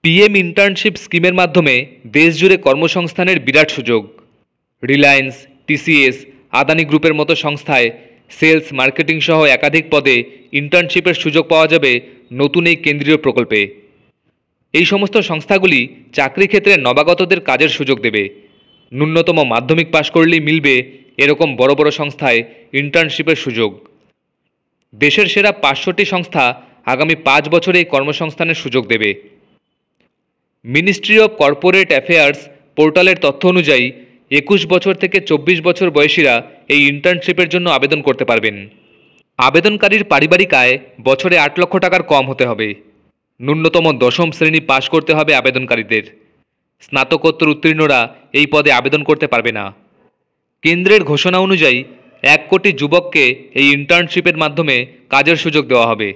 PM internship স্কিমের মাধ্যমে দেশজুড়ে কর্মসংস্থানের বিরাট সুযোগ। রিলায়েন্স, টিসিএস, আদানি গ্রুপের মতো সংস্থায় সেলস, মার্কেটিং সহ একাধিক পদে ইন্টার্নশিপের সুযোগ পাওয়া যাবে নতুন এই কেন্দ্রীয় প্রকল্পে। এই সমস্ত সংস্থাগুলি চাকরি ক্ষেত্রে নবাগতদের কাজের সুযোগ দেবে। ন্যূনতম মাধ্যমিক পাশ করলেই মিলবে এরকম বড় বড় সংস্থায় ইন্টার্নশিপের সুযোগ। দেশের সেরা 500টি সংস্থা আগামী 5 বছরে এই কর্মসংস্থানের সুযোগ দেবে। মিনিস্ট্রি অব কর্পোরেট অ্যাফেয়ার্স পোর্টালের তথ্য অনুযায়ী 21 বছর থেকে 24 বছর বয়সীরা এই ইন্টার্নশিপের জন্য আবেদন করতে পারবেন। আবেদনকারীর পারিবারিক আয় বছরে 8 লক্ষ টাকার কম হতে হবে। ন্যূনতম 10ম শ্রেণী পাশ করতে হবে আবেদনকারীদের। স্নাতকোত্তর উত্তীর্ণরা এই পদে আবেদন করতে পারবে না। কেন্দ্রের ঘোষণা অনুযায়ী 1 কোটি যুবককে এই ইন্টার্নশিপের মাধ্যমে কাজের সুযোগ দেওয়া হবে।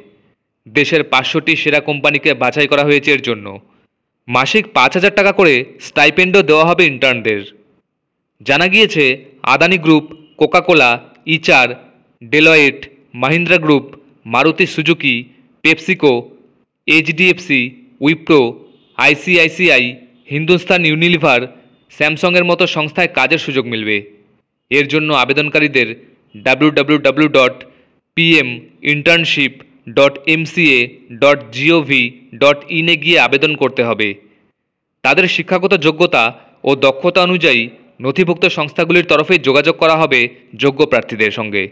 দেশের 500টি সেরা কোম্পানিকে বাছাই করা হয়েছে এর জন্য। মাসিক 5,000 টাকা করে স্টাইপেন্ডও দেওয়া হবে ইন্টার্নদের। জানা গিয়েছে Adani group, Coca Cola, Eicher, Deloitte, Mahindra group, Maruti Suzuki, PepsiCo, HDFC, Wipro, ICICI, Hindustan Unilever, স্যামসংয়ের মতো সংস্থায় কাজের সুযোগ মিলবে। এর জন্য আবেদনকারীদের www.pminternship.mca.gov.in এ গিয়ে আবেদন করতে হবে। তাদের শিক্ষাগত যোগ্যতা ও দক্ষতা অনুযায়ী নথিভুক্ত সংস্থাগুলির তরফে যোগাযোগ করা হবে যোগ্য প্রার্থীদের সঙ্গে।